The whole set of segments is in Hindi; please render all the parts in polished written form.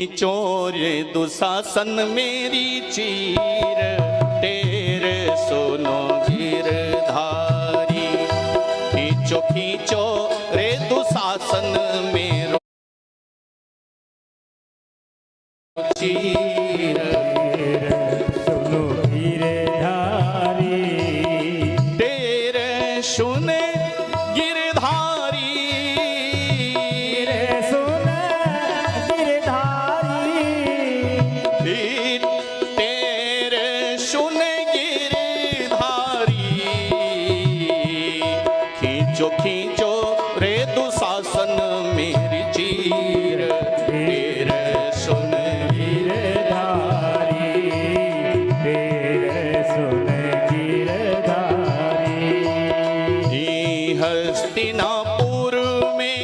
चोर दुशासन मेरी चीर टेर सुनो गिरधारी। खींचो खींचो रे दुशासन मेरो चीर सुनो गिरधारी। टेर सुन गिरधारी। खींचो खींचो रे दुशासन मेरी चीर टेर सुन गिरधारी। टेर सुन गिरधारी। हस्तिनापुर में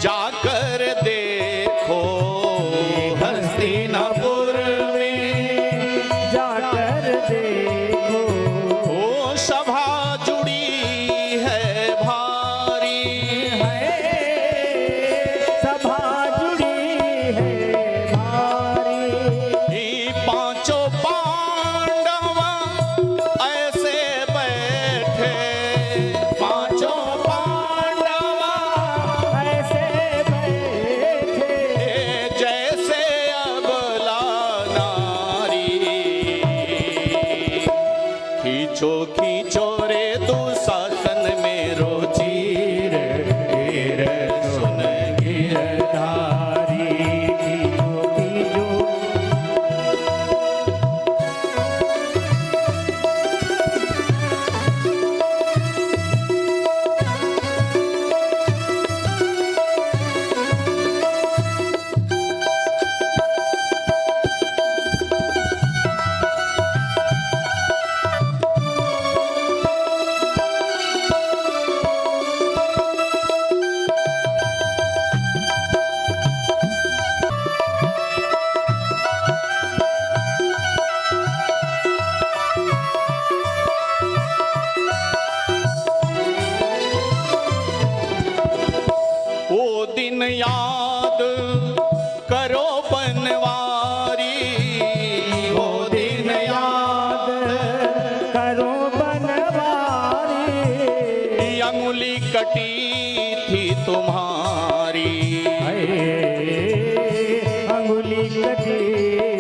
जाकर देखो। हस्तिनापुर में जाकर देखो। ओ सभा जुड़ी सभा जुड़ी है भारी। पांचों पांडव ऐसे बैठे। पांचों पांडव ऐसे बैठे जैसे अबला नारी। खींचो खींचो रे दुशासन मेरो चीर टेर सुन गिरधारी। वो दिन याद करो बनवारी। वो दिन याद करो बनवारी। अंगुली कटी थी तुम्हारी। अंगुली कटी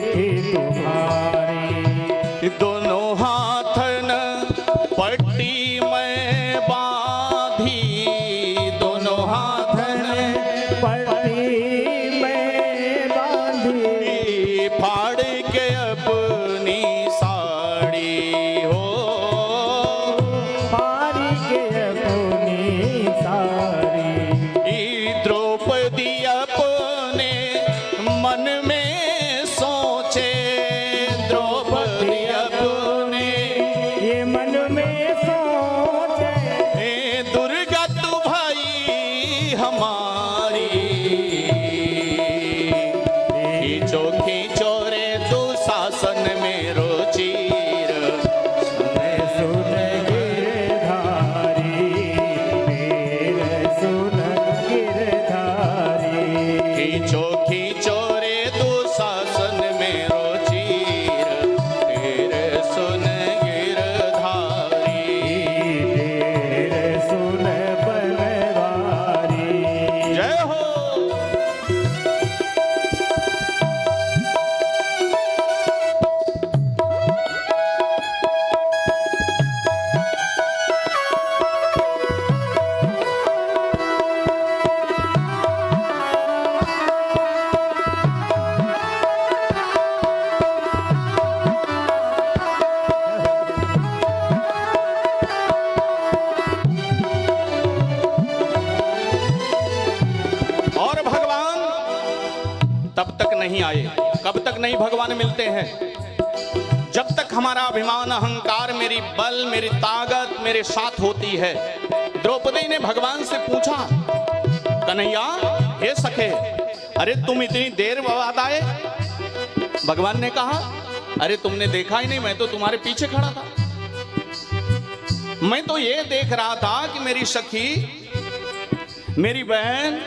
थी तुम्हारी। दोनों हाथ न पट्टी में बांधी। दोनों हाथ पट्टी में बांधी। फाड़ के अपनी साड़ी हो। फाड़ के अपनी साड़ी। द्रौपदी अपने मन में सोचे। द्रौपदी अपने ये मन में सोचे। दुर्गा तू भाई हमारी। खींचो खींचो रे दुशासन मेरो चीर सुन गिरधारी। सुन गिरधारी। खींचो खींचो रे दुशासन मेरो चीर टेर सुन गिरधारी। सुन बनवारी। जय हो। और भगवान तब तक नहीं आए। कब तक नहीं भगवान मिलते हैं? जब तक हमारा अभिमान अहंकार मेरी बल मेरी ताकत मेरे साथ होती है। द्रौपदी ने भगवान से पूछा, कन्हैया हे सखे, अरे तुम इतनी देर बाद आए? भगवान ने कहा, अरे तुमने देखा ही नहीं, मैं तो तुम्हारे पीछे खड़ा था। मैं तो ये देख रहा था कि मेरी सखी मेरी बहन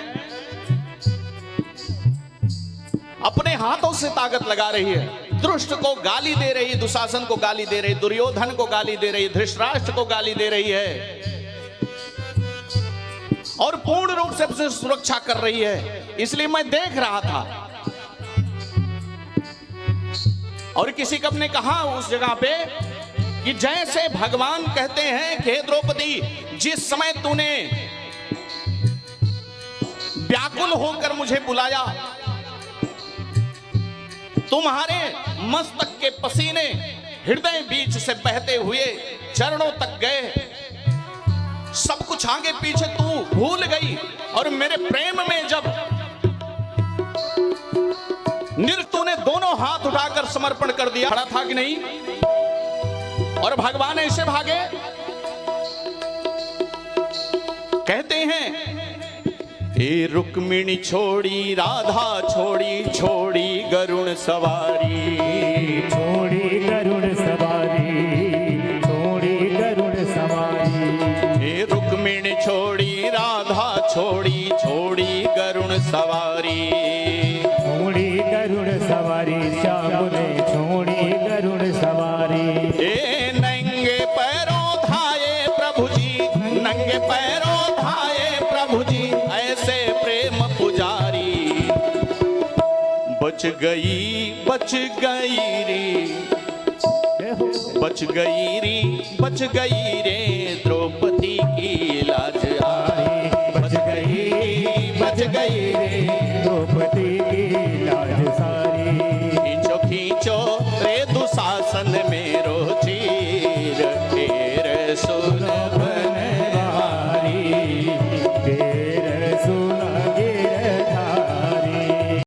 अपने हाथों से ताकत लगा रही है, दुष्ट को गाली दे रही है, दुशासन को गाली दे रही है, दुर्योधन को गाली दे रही है, धृतराष्ट्र को गाली दे रही है और पूर्ण रूप से उसे सुरक्षा कर रही है। इसलिए मैं देख रहा था और किसी कब ने कहा उस जगह पे कि जैसे भगवान कहते हैं कि द्रौपदी, जिस समय तूने व्याकुल होकर मुझे बुलाया, तुम्हारे मस्तक के पसीने हृदय बीच से बहते हुए चरणों तक गए, सब कुछ आगे पीछे तू भूल गई और मेरे प्रेम में जब तूने दोनों हाथ उठाकर समर्पण कर दिया, खड़ा था कि नहीं? और भगवान ऐसे भागे, कहते हैं ए रुक्मिणी छोड़ी राधा छोड़ी, छोड़ी गरुण सवारी, छोड़ी गरुड़ सवारी, छोड़ी गरुड़ सवारी। ए रुक्मिणी छोड़ी राधा छोड़ी, छोड़ी गरुण सवारी, छोड़ी गरुड़ सवारी, श्याम ने छोड़ी गरुड़ सवारी। ए नंगे पैरों धाये प्रभु जी, नंगे पैरों धाये प्रभु जी, ऐसे प्रेम पुजारी। बच गई रे, बच गई रे द्रौपदी की लाज आज।